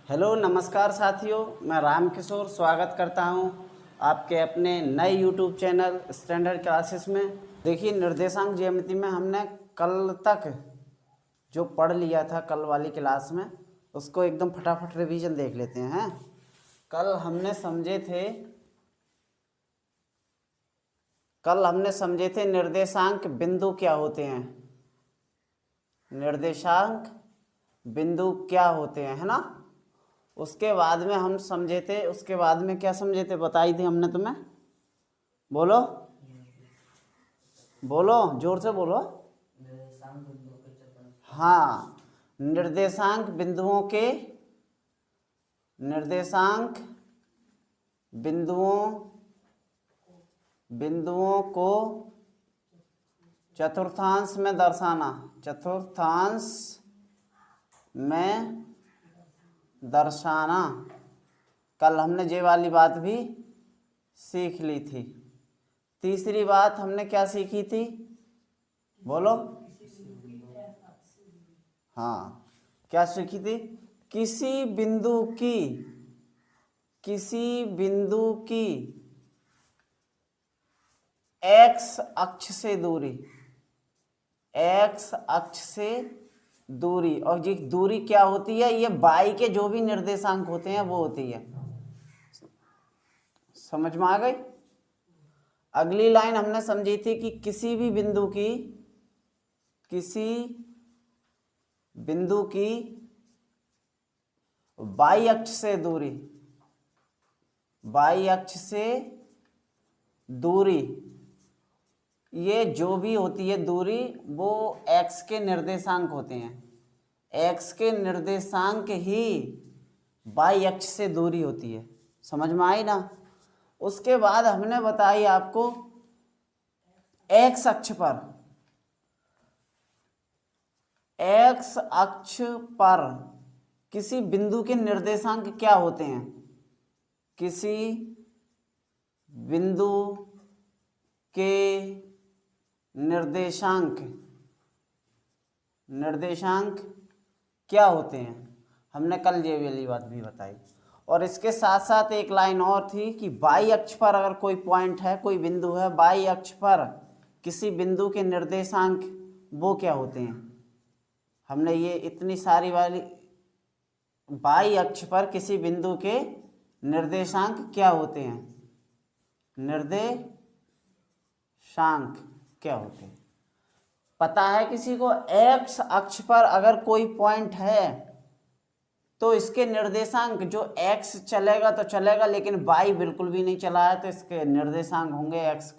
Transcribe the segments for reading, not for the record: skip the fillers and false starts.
Hello नमस्कार साथियों, मैं राम किशोर स्वागत करता हूं आपके अपने नए यूट्यूब चैनल स्टैंडर्ड क्लासेस में। देखिए, निर्देशांक ज्यामिति में हमने कल तक जो पढ़ लिया था कल वाली क्लास में, उसको एकदम फटाफट रिवीजन देख लेते हैं। कल हमने समझे थे निर्देशांक बिंदु क्या होते हैं। निर्देशांक बिंदु क्या होते हैं, है ना। उसके बाद में हम समझे थे, उसके बाद में क्या समझे थे बताई थी हमने तुम्हें। बोलो बोलो, जोर से बोलो। हाँ, निर्देशांक बिंदुओं को चतुर्थांश में दर्शाना। कल हमने ये वाली बात भी सीख ली थी। तीसरी बात हमने क्या सीखी थी, बोलो। हाँ, क्या सीखी थी? किसी बिंदु की एक्स अक्ष से दूरी, और ये दूरी क्या होती है? ये बाई के जो भी निर्देशांक होते हैं वो होती है। समझ में आ गई? अगली लाइन हमने समझी थी कि किसी बिंदु की बाई अक्ष से दूरी, ये जो भी होती है दूरी, वो x के निर्देशांक होते हैं। x के निर्देशांक ही बाई अक्ष से दूरी होती है। समझ में आई ना। उसके बाद हमने बताई आपको x अक्ष पर किसी बिंदु के निर्देशांक क्या होते हैं। किसी बिंदु के निर्देशांक क्या होते हैं, हमने कल ये वाली बात भी बताई। और इसके साथ साथ एक लाइन और थी कि बाई अक्ष पर अगर कोई पॉइंट है, कोई बिंदु है, बाई अक्ष पर किसी बिंदु के निर्देशांक वो क्या होते हैं। हमने ये इतनी सारी वाली, बाई अक्ष पर किसी बिंदु के निर्देशांक क्या होते हैं, निर्देशांक क्या होते हैं पता है किसी को? एक्स अक्ष पर अगर कोई पॉइंट है तो इसके निर्देशांक, जो एक्स चलेगा तो चलेगा, लेकिन बाई बिल्कुल भी नहीं चला है, तो इसके निर्देशांक होंगे x,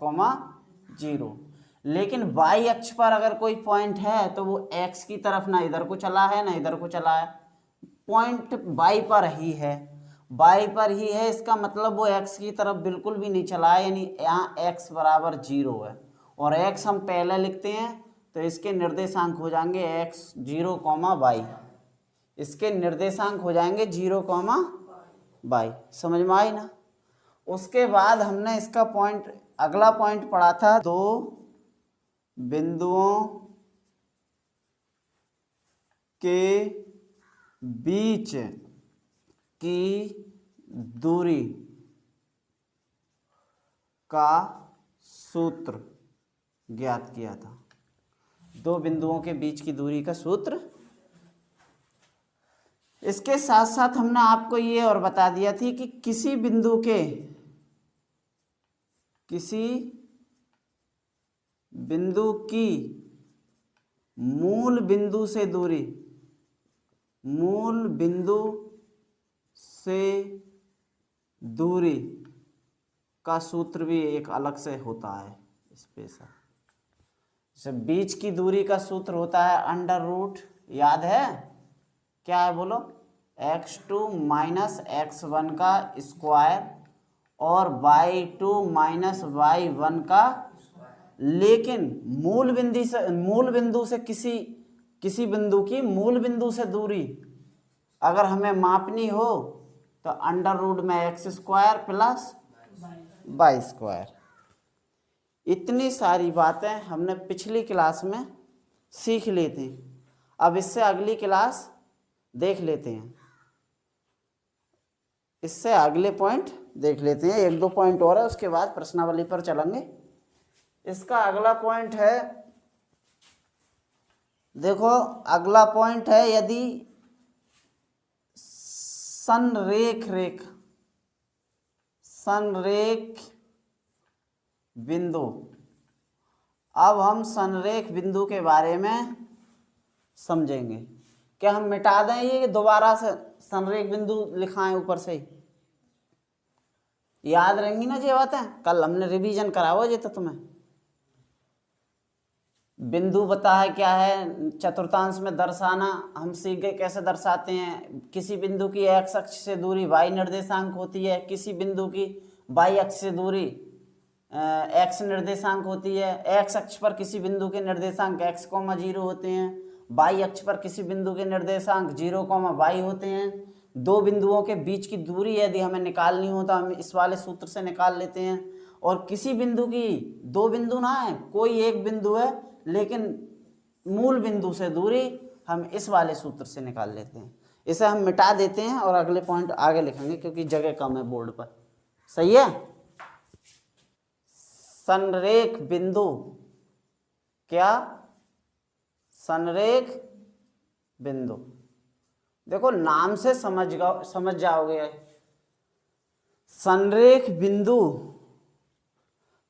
0। लेकिन बाई अक्ष पर अगर कोई पॉइंट है तो वो x की तरफ ना इधर को चला है ना इधर को चला है, पॉइंट बाई पर ही है। इसका मतलब वो x की तरफ बिल्कुल भी नहीं चला है, यानी यहाँ x बराबर 0 है। और x हम पहले लिखते हैं तो इसके निर्देशांक हो जाएंगे x 0, y। इसके निर्देशांक हो जाएंगे 0, y। समझ में आई ना। उसके बाद हमने इसका अगला पॉइंट पढ़ा था, दो बिंदुओं के बीच की दूरी का सूत्र ज्ञात किया था। दो बिंदुओं के बीच की दूरी का सूत्र। इसके साथ साथ हमने आपको ये और बता दिया थी कि किसी बिंदु की मूल बिंदु से दूरी का सूत्र भी एक अलग से होता है स्पेशल। जैसे बीच की दूरी का सूत्र होता है अंडर रूट, याद है क्या है बोलो? x2 माइनस x1 का स्क्वायर और y2 माइनस y1 का। लेकिन मूल बिंदु से किसी बिंदु की मूल बिंदु से दूरी अगर हमें मापनी हो तो अंडर रूट में x² प्लस y²। इतनी सारी बातें हमने पिछली क्लास में सीख ली थी। अब इससे अगली क्लास देख लेते हैं। इससे अगले पॉइंट देख लेते हैं, एक दो पॉइंट और है, उसके बाद प्रश्नावली पर चलेंगे। इसका अगला पॉइंट है, देखो अगला पॉइंट है, यदि संरेख बिंदु, अब हम संरेख बिंदु के बारे में समझेंगे। क्या हम मिटा दें ये कि दोबारा से संरेख बिंदु लिखाएं ऊपर से ही? याद रहेंगी ना ये बातें, कल हमने रिवीजन करा हुआ ये तो तुम्हें। बिंदु बता है क्या है, चतुर्थांश में दर्शाना, हम सीख गए कैसे दर्शाते हैं। किसी बिंदु की एक्स अक्ष से दूरी y निर्देशांक होती है, किसी बिंदु की y अक्ष से दूरी x निर्देशांक होती है। x अक्ष पर किसी बिंदु के निर्देशांक x, 0 होते हैं, y अक्ष पर किसी बिंदु के निर्देशांक 0, y होते हैं। दो बिंदुओं के बीच की दूरी यदि हमें निकालनी हो तो हम इस वाले सूत्र से निकाल लेते हैं। और किसी बिंदु की, दो बिंदु ना है, कोई एक बिंदु है लेकिन मूल बिंदु से दूरी हम इस वाले सूत्र से निकाल लेते हैं। इसे हम मिटा देते हैं और अगले पॉइंट आगे लिखेंगे क्योंकि जगह कम है बोर्ड पर। सही है। संरेख बिंदु, क्या? संरेख बिंदु, देखो नाम से समझ जाओगे। संरेख बिंदु,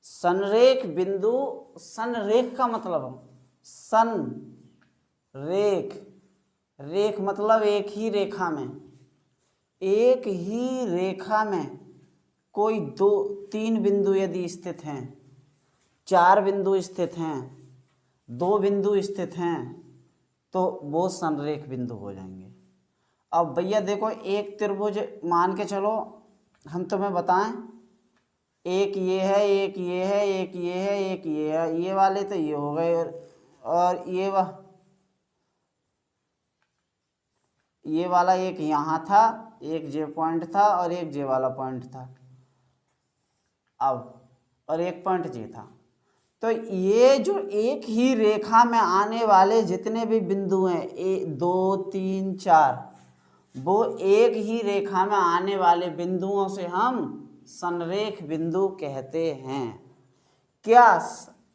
संरेख बिंदु, संरेख का मतलब संरेख, रेख मतलब एक ही रेखा में, एक ही रेखा में कोई दो तीन बिंदु यदि स्थित हैं, चार बिंदु स्थित हैं, दो बिंदु स्थित हैं, तो वो संरेख बिंदु हो जाएंगे। अब भैया देखो, एक त्रिभुज मान के चलो, हम तुम्हें बताएं, एक ये है, एक ये है, एक ये है, एक ये है, ये वाले तो ये हो गए, और ये वाला एक यहाँ था, एक जे पॉइंट था और एक जे वाला पॉइंट था, अब और एक पॉइंट जे था। तो ये जो एक ही रेखा में आने वाले जितने भी बिंदु हैं, 2 3 4, वो एक ही रेखा में आने वाले बिंदुओं से हम संरेख बिंदु कहते हैं। क्या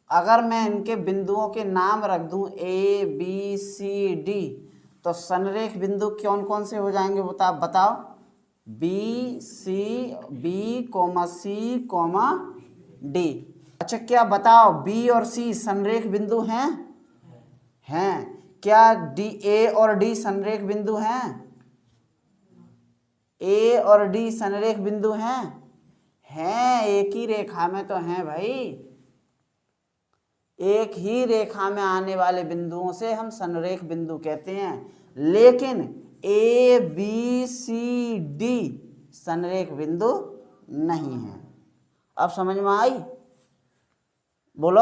अगर मैं इनके बिंदुओं के नाम रख दूं A B C D, तो संरेख बिंदु कौन कौन से हो जाएंगे बताओ? B C D। अच्छा क्या B और C संरेख बिंदु हैं? क्या A और D संरेख बिंदु हैं? A और D संरेख बिंदु हैं? एक ही रेखा में तो हैं भाई। एक ही रेखा में आने वाले बिंदुओं से हम संरेख बिंदु कहते हैं। लेकिन A B C D संरेख बिंदु नहीं है। अब समझ में आई? बोलो।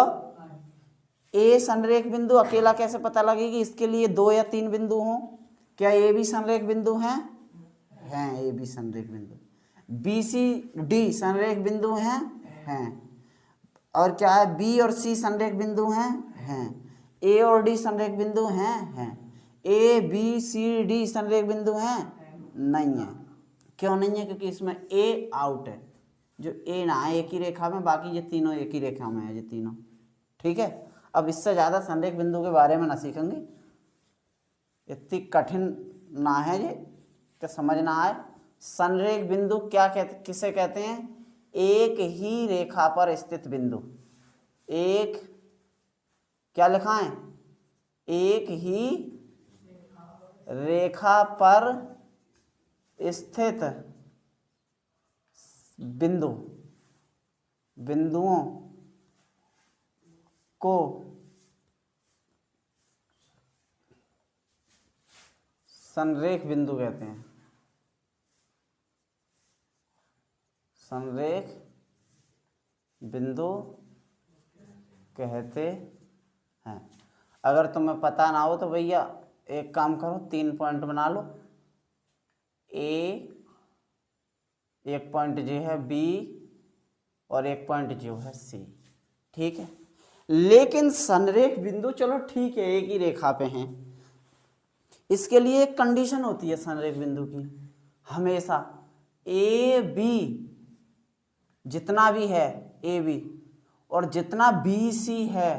A संरेख बिंदु अकेला कैसे पता लगेगी? इसके लिए 2 या 3 बिंदु हों। क्या A भी संरेख बिंदु हैं? A भी संरेख बिंदु। B C D संरेख बिंदु हैं। और क्या है? B और C संरेख बिंदु हैं। A और D संरेख बिंदु हैं। A B C D संरेख बिंदु हैं? नहीं है। क्यों नहीं है? क्योंकि इसमें A आउट है। जो A ना है एक ही रेखा में, बाकी ये तीनों एक ही रेखा में है, ये तीनों। ठीक है। अब इससे ज़्यादा संरेख बिंदु के बारे में ना सीखेंगे, इतनी कठिन ना है ये कि समझ ना आए। संरेख बिंदु किसे कहते हैं? एक ही रेखा पर स्थित बिंदु। एक क्या लिखा है? एक ही रेखा पर स्थित बिंदुओं को संरेख बिंदु कहते हैं। संरेख बिंदु कहते हैं। अगर तुम्हें पता ना हो तो भैया एक काम करो, 3 पॉइंट बना लो। एक पॉइंट जो है B और एक पॉइंट जो है C। ठीक है। लेकिन संरेख बिंदु चलो ठीक है, एक ही रेखा पे हैं। इसके लिए एक कंडीशन होती है संरेख बिंदु की, हमेशा ए बी जितना भी है ए बी और जितना बी सी है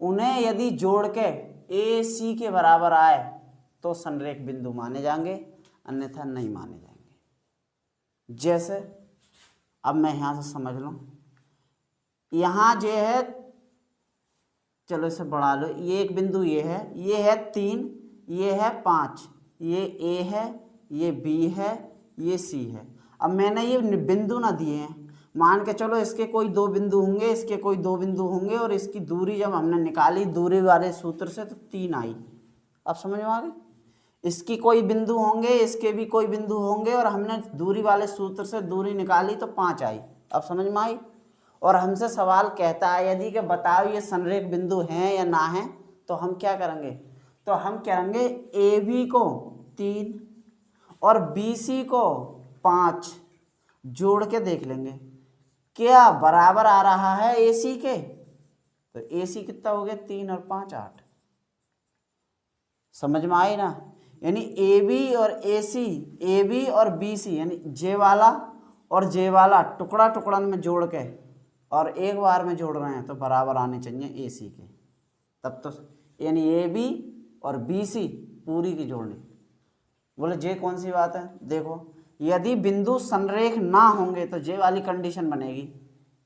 उन्हें यदि जोड़ के ए सी के बराबर आए तो संरेख बिंदु माने जाएंगे, अन्यथा नहीं माने जाएंगे। जैसे अब मैं यहां से समझ लूं, यहां जो है, चलो इसे बढ़ा लो, ये एक बिंदु ये है 3, ये है 5, ये ए है, ये बी है, ये सी है। अब मैंने ये बिंदु ना दिए हैं, मान के चलो इसके कोई 2 बिंदु होंगे, इसके कोई 2 बिंदु होंगे और इसकी दूरी जब हमने निकाली दूरी वाले सूत्र से तो 3 आई। अब समझ में आ गई? इसकी कोई बिंदु होंगे, इसके भी कोई बिंदु होंगे और हमने दूरी वाले सूत्र से दूरी निकाली तो 5 आई। अब समझ में आई? और हमसे सवाल कहता है यदि कि बताओ ये संरेख बिंदु हैं या ना हैं, तो हम क्या करेंगे? तो हम करेंगे ए बी को 3 और बी सी को 5 जोड़ के देख लेंगे क्या बराबर आ रहा है ए सी के। तो ए सी कितना हो गया? 3 और 5 8। समझ में आई ना? यानी ए बी और ए सी, ए बी और बी सी, यानी जे वाला और जे वाला टुकड़ा टुकड़ा में जोड़ के और एक बार में जोड़ रहे हैं तो बराबर आने चाहिए ए सी के। तब तो यानी ए बी और बी सी पूरी की जोड़नी। बोले जे कौन सी बात है? देखो यदि बिंदु संरेख ना होंगे तो जे वाली कंडीशन बनेगी,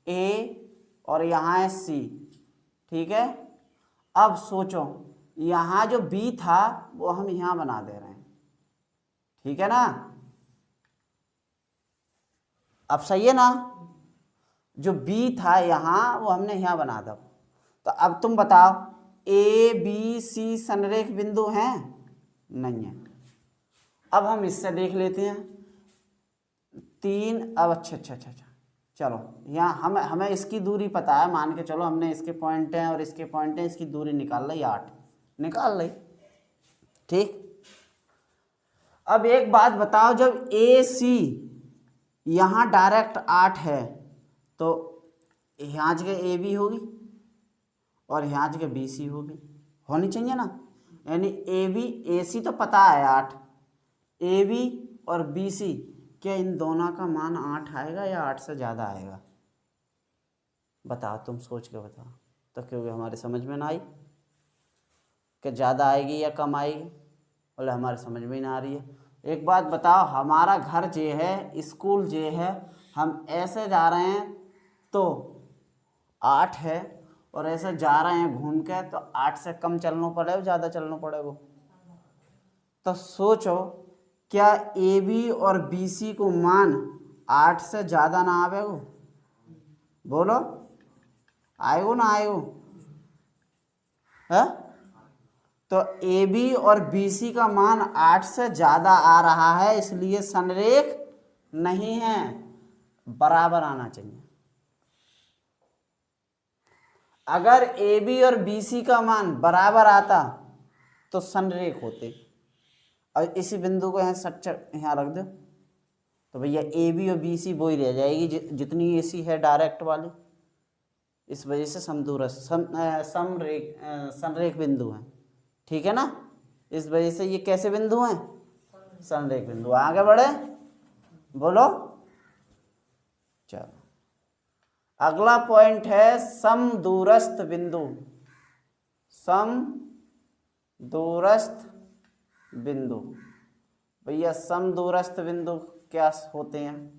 ए और यहाँ है सी, ठीक है। अब सोचो यहाँ जो बी था वो हम यहाँ बना दे रहे हैं, ठीक है ना? अब सही है ना? जो बी था यहाँ वो हमने यहाँ बना दो। तो अब तुम बताओ ए बी सी संरेख बिंदु हैं? नहीं है। अब हम इससे देख लेते हैं 3। अब अच्छा चलो यहाँ हमें इसकी दूरी पता है, मान के चलो हमने इसके पॉइंट हैं और इसके पॉइंट हैं, इसकी दूरी निकाल ली 8 निकाल ली, ठीक। अब एक बात बताओ, जब ए सी यहाँ डायरेक्ट 8 है तो यहाँ जगह ए बी होगी और यहाँ जगह बी सी होगी, होनी चाहिए ना? यानी ए बी ए सी तो पता है 8, ए बी और बी सी, क्या इन दोनों का मान 8 आएगा या 8 से ज़्यादा आएगा? बताओ, तुम सोच के बताओ। तो क्योंकि हमारे समझ में ना आई कि ज़्यादा आएगी या कम आएगी, बोले हमारे समझ में ही ना आ रही है। एक बात बताओ, हमारा घर जे है, स्कूल जे है, हम ऐसे जा रहे हैं तो 8 है और ऐसे जा रहे हैं घूम के तो 8 से कम चलना पड़ेगा, ज़्यादा चलना पड़ेगा? तो सोचो क्या ए बी और बी सी को मान 8 से ज़्यादा ना आवेगो? बोलो आएगो ना आएगो? है? तो ए बी और बी सी का मान 8 से ज़्यादा आ रहा है, इसलिए संरेख नहीं है, बराबर आना चाहिए। अगर ए बी और बी सी का मान बराबर आता तो संरेख होते। और इसी बिंदु को यहाँ स्ट्रक्चर यहाँ रख दो तो भैया ए बी और बी सी वो ही रह जाएगी जितनी ए सी है डायरेक्ट वाली। इस वजह से समदूरस्थ संरेख बिंदु हैं, ठीक है ना? इस वजह से ये कैसे बिंदु हैं? संरेख बिंदु। आगे बढ़े, बोलो। चलो अगला पॉइंट है समदूरस्थ बिंदु। समदूरस्थ बिंदु, भैया समदूरस्थ बिंदु क्या होते हैं?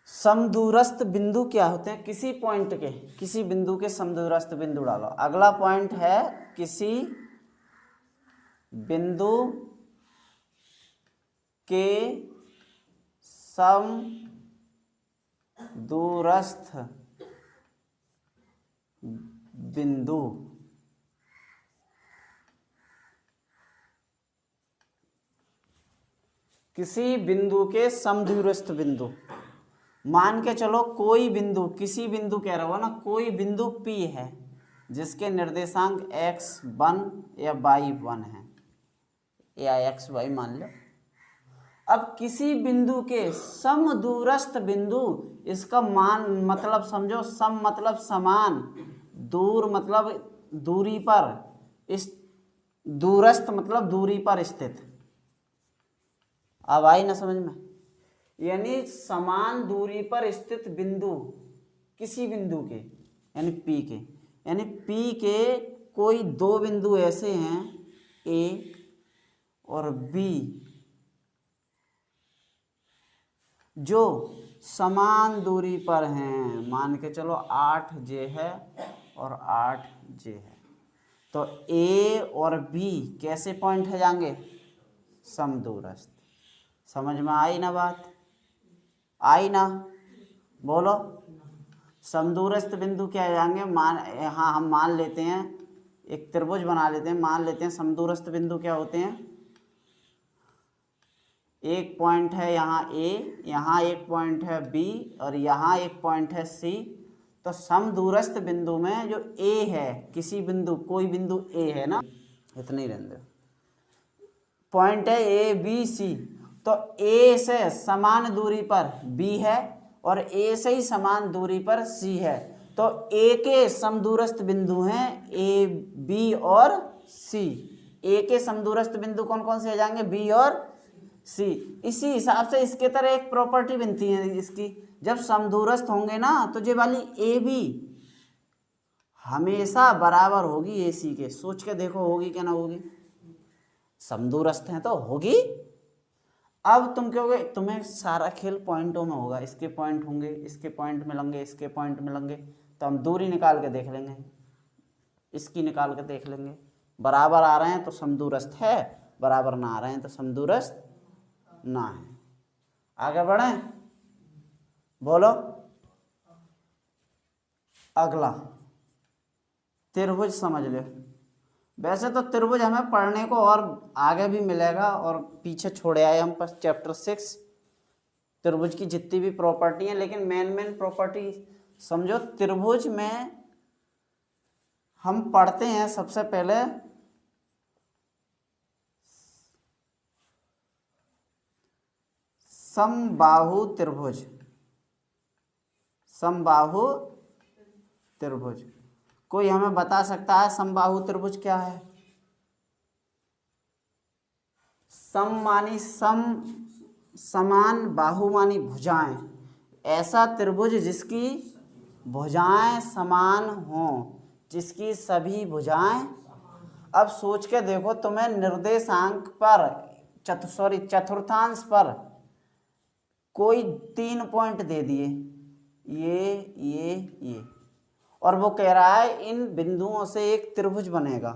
समदूरस्थ बिंदु क्या होते हैं? किसी पॉइंट के, किसी बिंदु के समदूरस्थ बिंदु डालो। अगला पॉइंट है किसी बिंदु के समदूरस्थ बिंदु। किसी बिंदु के समदूरस्थ बिंदु, मान के चलो कोई बिंदु, किसी बिंदु कह रहा हो ना, कोई बिंदु P है जिसके निर्देशांक x1 या y1 है या xy मान लो। अब किसी बिंदु के समदूरस्थ बिंदु, इसका मान मतलब समझो, सम मतलब समान, दूर मतलब दूरी पर, इस दूरस्थ मतलब दूरी पर स्थित। अब आई ना समझ में? यानी समान दूरी पर स्थित बिंदु, किसी बिंदु के, यानी P के, यानी P के कोई दो बिंदु ऐसे हैं A और B जो समान दूरी पर हैं। मान के चलो 8J है और 8J है, तो A और B कैसे पॉइंट है जाएंगे? समदूरस्थ। समझ में आई ना बात? आई ना? बोलो। समदूरस्थ बिंदु क्या जाएंगे? यहाँ हम मान लेते हैं, एक त्रिभुज बना लेते हैं, मान लेते हैं समदूरस्थ बिंदु क्या होते हैं? एक पॉइंट है यहाँ A, यहाँ एक पॉइंट है B और यहाँ एक पॉइंट है C। तो समदूरस्थ बिंदु में जो A है, किसी बिंदु, कोई बिंदु A है ना, इतना ही रहने दो, पॉइंट है A B C, तो A से समान दूरी पर B है और A से ही समान दूरी पर C है, तो A के समदूरस्थ बिंदु हैं A B और C। A के समदूरस्थ बिंदु कौन कौन से हो जाएंगे? B और C। इसी हिसाब से इसके तरह एक प्रॉपर्टी बनती है इसकी, जब समदूरस्थ होंगे ना तो ये वाली AB हमेशा बराबर होगी AC के। सोच के देखो होगी क्या ना होगी? समदूरस्थ हैं तो होगी। अब तुम कहोगे तुम्हें सारा खेल पॉइंटों में होगा, इसके पॉइंट होंगे, इसके पॉइंट मिलेंगे, इसके पॉइंट मिलेंगे, तो हम दूरी निकाल के देख लेंगे, इसकी निकाल के देख लेंगे। बराबर आ रहे हैं तो समदूरस्थ है, बराबर ना आ रहे हैं तो समदूरस्थ ना है। आगे बढ़ें, बोलो। अगला त्रिभुज समझ लो। वैसे तो त्रिभुज हमें पढ़ने को और आगे भी मिलेगा, और पीछे छोड़े आए हम पर चैप्टर 6 त्रिभुज की जितनी भी प्रॉपर्टी हैं, लेकिन मेन प्रॉपर्टी समझो। त्रिभुज में हम पढ़ते हैं सबसे पहले समबाहु त्रिभुज। समबाहु त्रिभुज कोई हमें बता सकता है समबाहु त्रिभुज क्या है? सम मानी सम, समान, बाहु मानी भुजाएं। ऐसा त्रिभुज जिसकी भुजाएं समान हों, जिसकी सभी भुजाएं। अब सोच के देखो, तुम्हें निर्देशांक पर चतुर्थांश पर कोई 3 पॉइंट दे दिए, ये, और वो कह रहा है इन बिंदुओं से एक त्रिभुज बनेगा,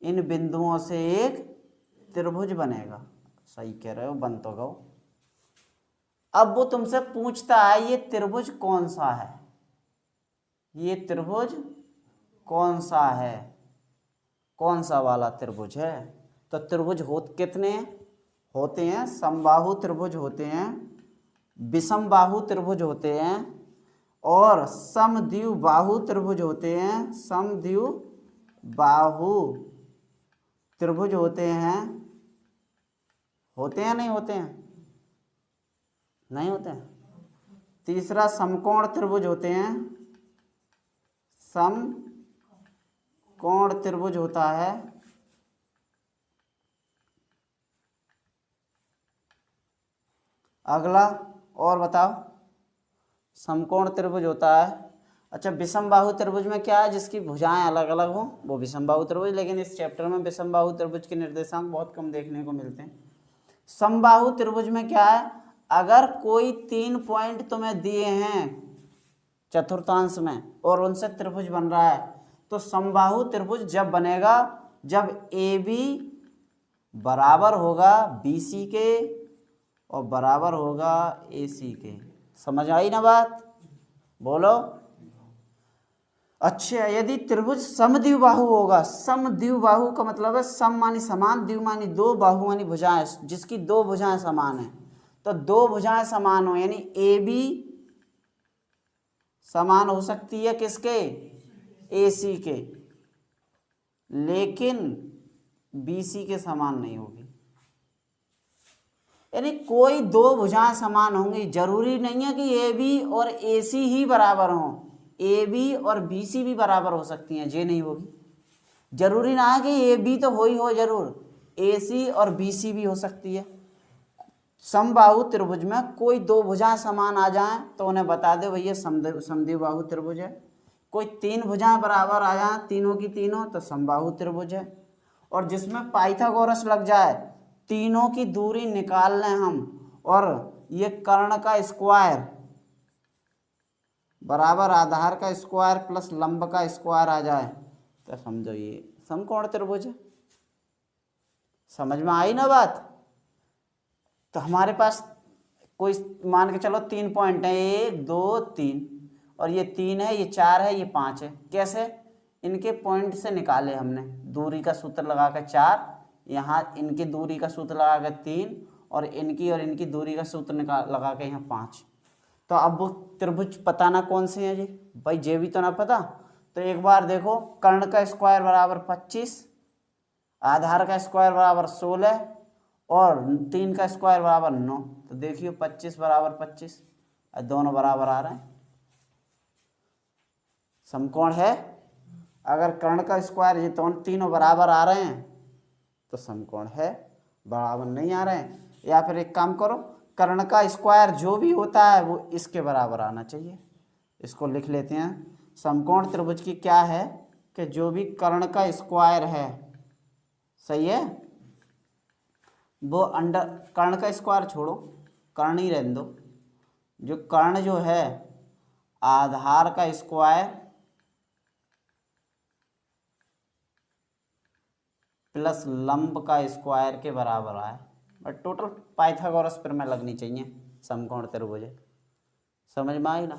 इन बिंदुओं से एक त्रिभुज बनेगा। सही कह रहे हो, बन तो गो। अब वो तुमसे पूछता है ये त्रिभुज कौन सा है, ये त्रिभुज कौन सा है, कौन सा वाला त्रिभुज है? तो त्रिभुज कितने होते हैं? समबाहु त्रिभुज होते हैं, विषमबाहु त्रिभुज होते हैं, और समद्विबाहु त्रिभुज होते हैं। समद्विबाहु त्रिभुज होते हैं नहीं होते हैं? नहीं होते हैं। तीसरा समकोण त्रिभुज होते हैं, समकोण त्रिभुज होता है। अगला और बताओ। समकोण त्रिभुज होता है। अच्छा, विषमबाहु त्रिभुज में क्या है? जिसकी भुजाएं अलग अलग हो, वो विषमबाहु त्रिभुज। लेकिन इस चैप्टर में विषमबाहु त्रिभुज के निर्देशांक बहुत कम देखने को मिलते हैं। समबाहु त्रिभुज में क्या है? अगर कोई 3 पॉइंट तुम्हें दिए हैं चतुर्थांश में और उनसे त्रिभुज बन रहा है, तो समबाहु त्रिभुज जब बनेगा जब AB बराबर होगा BC के और बराबर होगा AC के। समझ आई ना बात? बोलो। अच्छा, यदि त्रिभुज समद्विबाहु होगा, समद्विबाहु का मतलब है सम मानी समान, द्वि मानी दो, बाहु मानी भुजाएं, जिसकी 2 भुजाएं समान हैं। तो 2 भुजाएं समान हो, यानी AB समान हो सकती है किसके? AC के, लेकिन BC के समान नहीं होगी। यानी कोई 2 भुजाएं समान होंगी, जरूरी नहीं है कि AB और AC ही बराबर हों, AB और BC भी बराबर हो सकती हैं, ये नहीं होगी। जरूरी ना है कि ए बी तो हो ही हो, जरूर ए सी और बी सी भी हो सकती है। समबाहु त्रिभुज में कोई दो भुजाएं समान आ जाएं तो उन्हें बता दे भैया समद्विबाहु त्रिभुज है। कोई तीन भुजाएं बराबर आ जाएं तीनों की तीनों तो समबाहु त्रिभुज है। और जिसमें पाइथागोरस लग जाए, तीनों की दूरी निकाल लें हम और ये कर्ण का स्क्वायर बराबर आधार का स्क्वायर प्लस लंब का स्क्वायर आ जाए तो समझो ये समकोण त्रिभुज है। समझ में आई ना बात? तो हमारे पास कोई मान के चलो 3 पॉइंट है, 1 2 3, और ये 3 है, ये 4 है, ये 5 है। कैसे? इनके पॉइंट से निकाले हमने, दूरी का सूत्र लगा कर 4, यहाँ इनकी दूरी का सूत्र लगा कर 3, और इनकी दूरी का सूत्र लगा के यहाँ 5। तो अब वो त्रिभुज पता ना कौन से हैं जी भाई, जे भी तो ना पता। तो एक बार देखो, कर्ण का स्क्वायर बराबर 25, आधार का स्क्वायर बराबर 16 और 3 का स्क्वायर बराबर 9। तो देखिए 25 बराबर 25, दोनों बराबर आ रहे हैं, समकोण है। अगर कर्ण का स्क्वायर ये तीनों बराबर आ रहे हैं तो समकोण है, बराबर नहीं आ रहे हैं। या फिर एक काम करो, कर्ण का स्क्वायर जो भी होता है वो इसके बराबर आना चाहिए। इसको लिख लेते हैं, समकोण त्रिभुज की क्या है कि जो भी कर्ण का स्क्वायर है, सही है, वो अंडर कर्ण का स्क्वायर छोड़ो, कर्ण ही रहने दो। जो कर्ण जो है आधार का स्क्वायर प्लस लंब का स्क्वायर के बराबर आए, बट टोटल पाइथागोरस पर में लगनी चाहिए समकोण त्रिभुज। समझ में आई ना?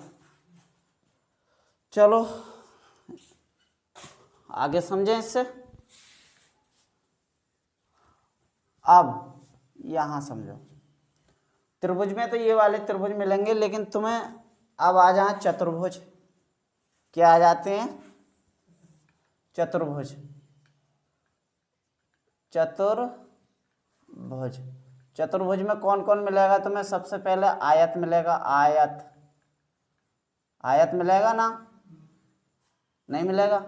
चलो आगे समझें इससे। अब यहां समझो, त्रिभुज में तो ये वाले त्रिभुज मिलेंगे, लेकिन तुम्हें अब आ जाए चतुर्भुज। क्या आ जाते हैं? चतुर्भुज। चतुर्भुज, चतुर्भुज में कौन कौन मिलेगा तुम्हें? सबसे पहले आयत मिलेगा, आयत, आयत मिलेगा ना? नहीं मिलेगा?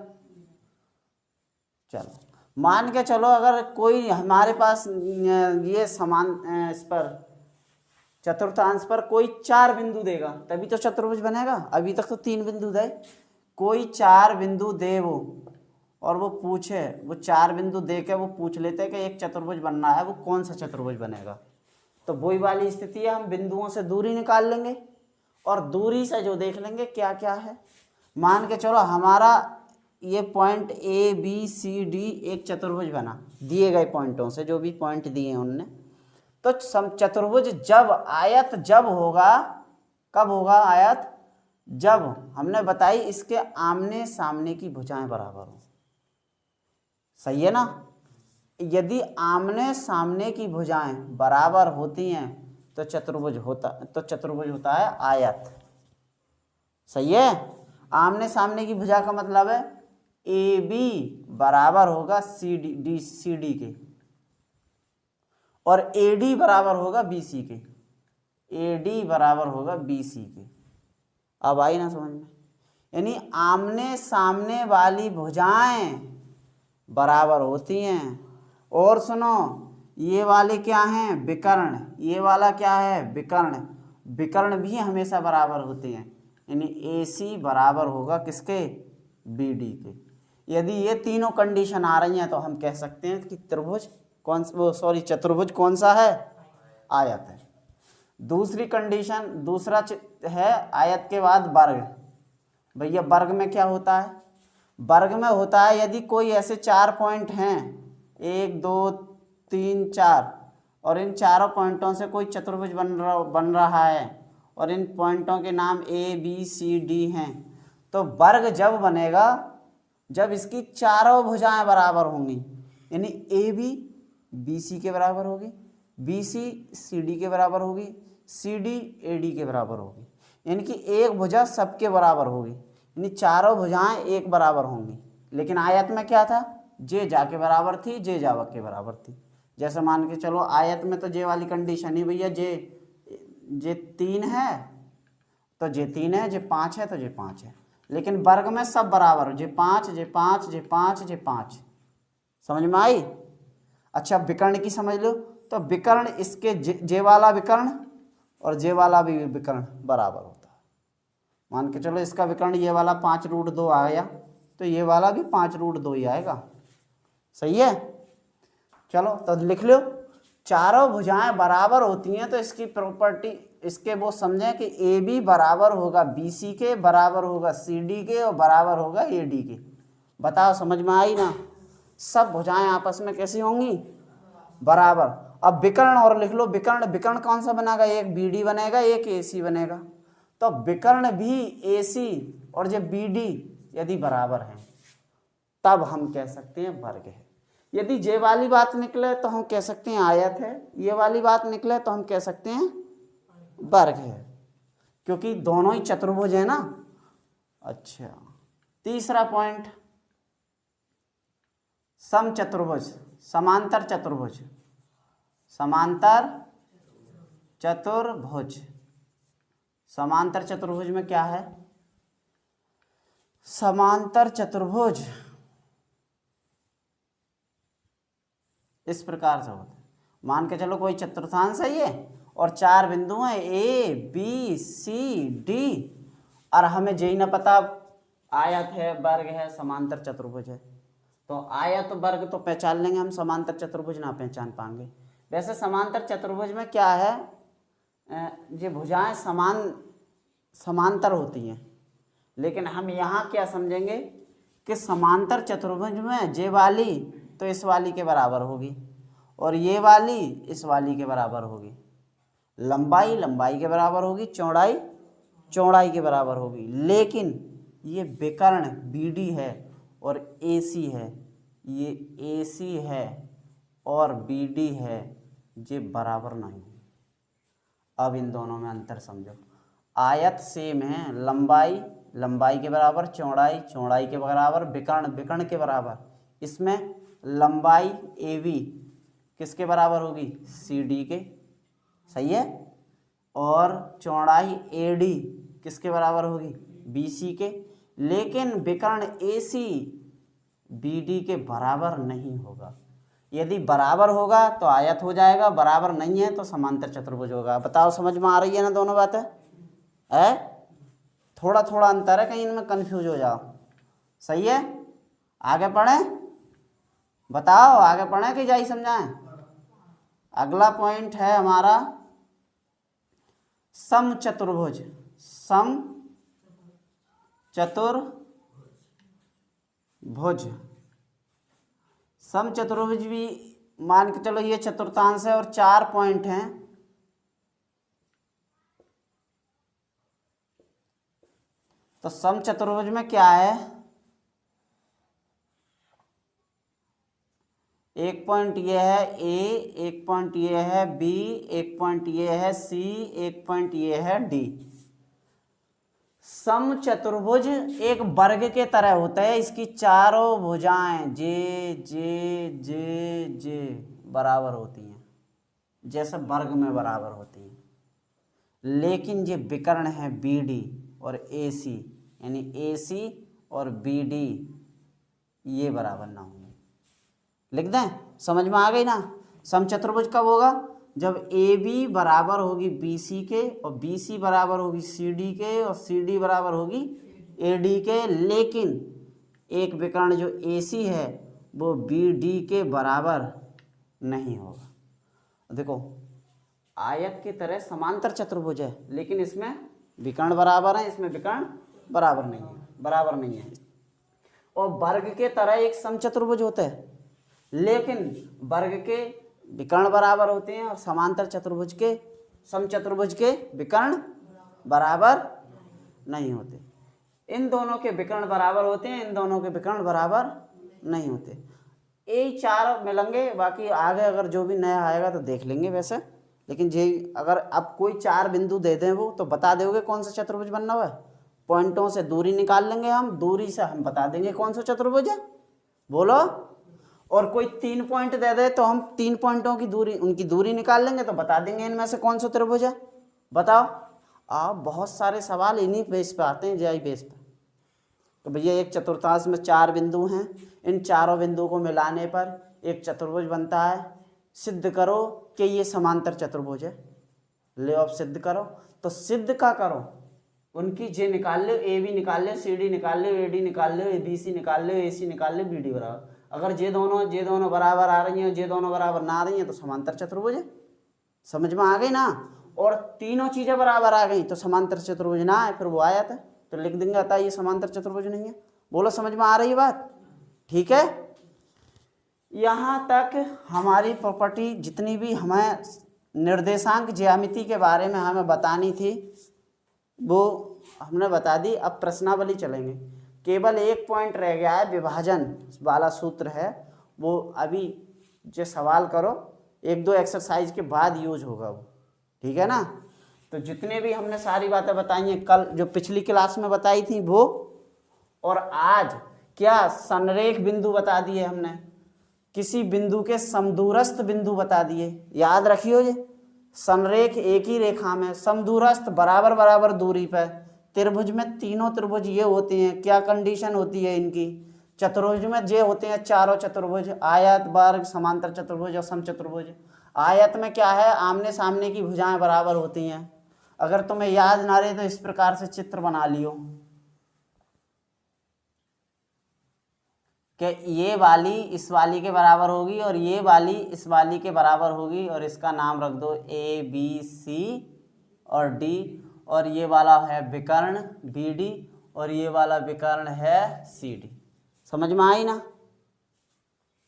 चलो मान के चलो, अगर कोई हमारे पास ये समान इस पर चतुर्थांश पर कोई 4 बिंदु देगा तभी तो चतुर्भुज बनेगा। अभी तक तो 3 बिंदु दे, कोई 4 बिंदु दे वो, और वो पूछे, वो 4 बिंदु दे के वो पूछ लेते कि एक चतुर्भुज बनना है, वो कौन सा चतुर्भुज बनेगा? तो वही वाली स्थिति है, हम बिंदुओं से दूरी निकाल लेंगे और दूरी से जो देख लेंगे क्या क्या है। मान के चलो हमारा ये point A B C D एक चतुर्भुज बना, दिए गए पॉइंटों से, जो भी पॉइंट दिए हैं उनने। तो चतुर्भुज जब आयत जब होगा, कब होगा आयत? जब हमने बताई इसके आमने सामने की भुजाएं बराबर हो। सही है ना? यदि आमने सामने की भुजाएं बराबर होती हैं तो चतुर्भुज होता है आयत। सही है? आमने सामने की भुजा का मतलब है ए बी बराबर होगा सी डी के, और ए डी बराबर होगा बी सी के, ए डी बराबर होगा बी सी के। अब आई ना समझ में? यानी आमने सामने वाली भुजाएं बराबर होती हैं। और सुनो, ये वाले क्या हैं? विकर्ण। ये वाला क्या है? विकर्ण। विकर्ण भी हमेशा बराबर होते हैं, यानी ए सी बराबर होगा किसके? बी डी के। यदि ये तीनों कंडीशन आ रही हैं तो हम कह सकते हैं कि त्रिभुज चतुर्भुज कौन सा है? आयत है। दूसरी कंडीशन, दूसरा है आयत के बाद वर्ग। भैया वर्ग में क्या होता है? वर्ग में होता है यदि कोई ऐसे 4 पॉइंट हैं, 1 2 3 4, और इन चारों पॉइंटों से कोई चतुर्भुज बन रहा है और इन पॉइंटों के नाम ए बी सी डी हैं, तो वर्ग जब बनेगा जब इसकी चारों भुजाएं बराबर होंगी, यानी ए बी बी सी के बराबर होगी, बी सी सी डी के बराबर होगी, सी डी ए डी के बराबर होगी, यानी कि एक भुजा सबके बराबर होगी, यानी चारों भुजाएं एक बराबर होंगी। लेकिन आयत में क्या था? जे जा के बराबर थी, जे जावक के बराबर थी। जैसे मान के चलो आयत में तो जे वाली कंडीशन ही भैया, जे 3 है तो जे 3 है, जे 5 है तो जे 5 है। लेकिन वर्ग में सब बराबर हो, जे 5 जे 5 जे 5 जे 5, समझ में आई? अच्छा विकर्ण की समझ लो, तो विकर्ण इसके जे वाला विकर्ण और जे वाला भी विकर्ण बराबर होता है। मान के चलो इसका विकर्ण ये वाला 5√2 आया, तो ये वाला भी 5√2 ही आएगा। सही है? चलो तो लिख लो, चारों भुजाएं बराबर होती हैं तो इसकी प्रॉपर्टी, इसके वो समझें कि ए बी बराबर होगा बी सी के, बराबर होगा सी डी के और बराबर होगा ए डी के। बताओ समझ में आई ना? सब भुजाएं आपस में कैसी होंगी? बराबर। अब विकर्ण और लिख लो, विकर्ण, विकर्ण कौन सा बनेगा? एक बी डी बनेगा, एक ए सी बनेगा। तो विकर्ण भी ए सी और जब बी डी यदि बराबर हैं तब हम कह सकते हैं वर्ग है। यदि जे वाली बात निकले तो हम कह सकते हैं आयत है, ये वाली बात निकले तो हम कह सकते हैं वर्ग है, क्योंकि दोनों ही चतुर्भुज है ना। अच्छा, तीसरा पॉइंट, समचतुर्भुज, समांतर चतुर्भुज, समांतर चतुर्भुज। समांतर चतुर्भुज में क्या है? समांतर चतुर्भुज इस प्रकार से होता है, मान के चलो कोई चतुर्थांश है ये और 4 बिंदु हैं ए बी सी डी, और हमें यही ना पता आयत है, वर्ग है, समांतर चतुर्भुज है। तो आयत वर्ग तो पहचान लेंगे हम, समांतर चतुर्भुज ना पहचान पाएंगे। वैसे समांतर चतुर्भुज में क्या है, ये भुजाएं समांतर होती हैं, लेकिन हम यहाँ क्या समझेंगे कि समांतर चतुर्भुज में जे वाली तो इस वाली के बराबर होगी और ये वाली इस वाली के बराबर होगी, लंबाई लंबाई के बराबर होगी, चौड़ाई चौड़ाई के बराबर होगी। लेकिन ये विकर्ण BD है और AC है, ये AC है और BD है, ये बराबर नहीं। अब इन दोनों में अंतर समझो। आयत सेम है, लंबाई लंबाई के बराबर, चौड़ाई चौड़ाई के बराबर, विकर्ण विकर्ण के बराबर। इसमें लंबाई AB किसके बराबर होगी? CD के। सही है? और चौड़ाई AD किसके बराबर होगी? BC के। लेकिन विकर्ण AC BD के बराबर नहीं होगा। यदि बराबर होगा तो आयत हो जाएगा, बराबर नहीं है तो समांतर चतुर्भुज होगा। बताओ समझ में आ रही है ना दोनों बातें? है? थोड़ा थोड़ा अंतर है, कहीं इनमें कंफ्यूज हो जाओ। सही है? आगे पढ़ें? बताओ आगे पढ़ें कि जाई समझाएं? अगला पॉइंट है हमारा समचतुर्भुज। समचतुर्भुज, समचतुर्भुज भी मान के चलो ये चतुर्थांश है और 4 पॉइंट हैं। तो समचतुर्भुज में क्या है? एक पॉइंट ये है ए, एक पॉइंट ये है बी, एक पॉइंट ये है सी, एक पॉइंट ये है डी। समचतुर्भुज एक वर्ग के तरह होता है, इसकी चारों भुजाएं जे जे जे जे बराबर होती हैं, जैसे वर्ग में बराबर होती हैं। लेकिन ये विकर्ण है BD और AC, यानी AC और BD ये बराबर ना होंगे। लिख दें? समझ में आ गई ना? समचतुर्भुज कब होगा? जब AB बराबर होगी BC के और BC बराबर होगी CD के और CD बराबर होगी AD के, लेकिन एक विकर्ण जो AC है वो BD के बराबर नहीं होगा। देखो आयत की तरह समांतर चतुर्भुज है, लेकिन इसमें विकर्ण बराबर है, इसमें विकर्ण बराबर नहीं है, बराबर नहीं है। और वर्ग के तरह एक समचतुर्भुज होता है, लेकिन वर्ग के विकर्ण बराबर होते हैं और समांतर चतुर्भुज के, समचतुर्भुज के विकर्ण बराबर नहीं होते। इन दोनों के विकर्ण बराबर होते हैं, इन दोनों के विकर्ण बराबर नहीं होते। यही 4 मिलेंगे, बाकी आगे अगर जो भी नया आएगा तो देख लेंगे वैसे। लेकिन जे अगर अब कोई 4 बिंदु दे दें वो तो बता दोगे कौन सा चतुर्भुज बनना हुआ है। पॉइंटों से दूरी निकाल लेंगे हम, दूरी से हम बता देंगे कौन सा चतुर्भुज है। बोलो। और कोई 3 पॉइंट दे दे तो हम 3 पॉइंटों की दूरी, उनकी दूरी निकाल लेंगे तो बता देंगे इनमें से कौन सा त्रिभुज है। बताओ। आप बहुत सारे सवाल इन्हीं बेस पे आते हैं, जेआई बेस पे। तो भैया एक चतुर्थांश में 4 बिंदु हैं, इन चारों बिंदुओं को मिलाने पर एक चतुर्भुज बनता है। सिद्ध करो कि ये समांतर चतुर्भुज है। ले अब सिद्ध करो। तो सिद्ध का करो, उनकी जे निकाल लो, ए बी निकाल लो, सी डी निकाल लो, ए डी निकाल लो, ए बी सी निकाल लो, ए सी निकाल लो, बी डी बराबर। अगर जे दोनों बराबर आ रही हैं, जे दोनों बराबर ना आ रही हैं तो समांतर चतुर्भुज है। समझ में आ गई ना। और तीनों चीजें बराबर आ गई तो समांतर चतुर्भुज ना है, फिर वो आया था तो लिख देंगे अतः ये समांतर चतुर्भुज नहीं है। बोलो समझ में आ रही है बात? ठीक है। यहाँ तक हमारी प्रॉपर्टी जितनी भी हमें निर्देशांक ज्यामिति के बारे में हमें बतानी थी वो हमने बता दी। अब प्रश्नावली चलेंगे। केवल एक पॉइंट रह गया है, विभाजन वाला सूत्र है, वो अभी जो सवाल करो 1-2 एक्सरसाइज के बाद यूज होगा वो, ठीक है ना। तो जितने भी हमने सारी बातें बताई हैं कल जो पिछली क्लास में बताई थी वो, और आज क्या संरेख बिंदु बता दिए हमने, किसी बिंदु के समदूरस्थ बिंदु बता दिए। याद रखियो ये संरेख एक ही रेखा में, समदूरस्थ बराबर बराबर दूरी पर। त्रिभुज में तीनों त्रिभुज ये होते हैं, क्या कंडीशन होती है इनकी? चतुर्भुज में जे होते हैं चारों चतुर्भुज, आयत, वर्ग, समांतर चतुर्भुज और समचतुर्भुज। आयत में क्या है, आमने सामने की भुजाएं बराबर होती हैं। अगर तुम्हें याद ना रहे तो इस प्रकार से चित्र बना लियो कि ये वाली इस वाली के बराबर होगी और ये वाली इस वाली के बराबर होगी, और इसका नाम रख दो ए बी सी और डी, और ये वाला है विकर्ण बी डी और ये वाला विकर्ण है सी डी। समझ में आई ना।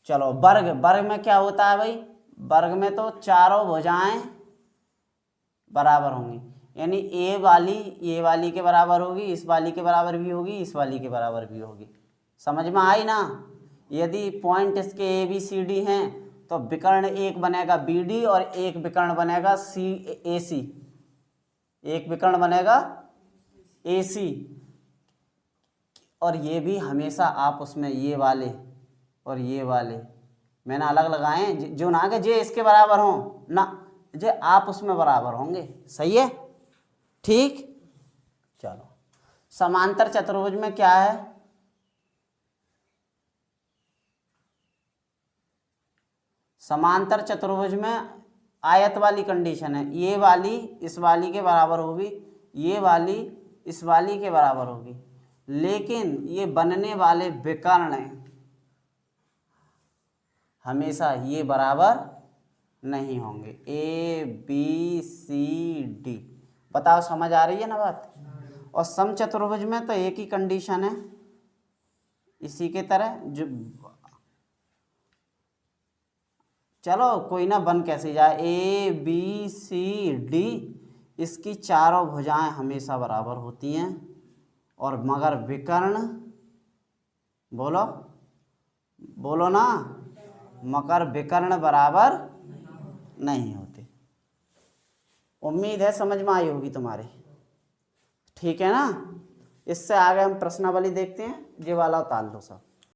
चलो वर्ग, वर्ग में क्या होता है भाई, वर्ग में तो चारों भुजाएं बराबर होंगी, यानी ए वाली के बराबर होगी, इस वाली के बराबर भी होगी, इस वाली के बराबर भी होगी। समझ में आई ना। यदि पॉइंट इसके ए बी सी डी हैं तो विकर्ण एक बनेगा बी डी और एक विकर्ण बनेगा सी ए सी, एक विकर्ण बनेगा ए सी। और ये भी हमेशा आप उसमें ये वाले और ये वाले मैंने अलग लगाए हैं, जो ना के जे इसके बराबर हों ना, जे आप उसमें बराबर होंगे। सही है, ठीक। चलो समांतर चतुर्भुज में क्या है, समांतर चतुर्भुज में आयत वाली कंडीशन है, ये वाली इस वाली के बराबर होगी, ये वाली इस वाली के बराबर होगी, लेकिन ये बनने वाले विकर्ण हमेशा ये बराबर नहीं होंगे। ए बी सी डी, बताओ समझ आ रही है ना बात। और समचतुर्भुज में तो एक ही कंडीशन है, इसी के तरह जो चलो कोई ना बन कैसे जाए, ए बी सी डी इसकी चारों भुजाएं हमेशा बराबर होती हैं, और मगर विकर्ण बोलो बोलो ना, मगर विकर्ण बराबर नहीं होते। उम्मीद है समझ में आई होगी तुम्हारे, ठीक है ना। इससे आगे हम प्रश्नावली देखते हैं, ये वाला उतार दो सब।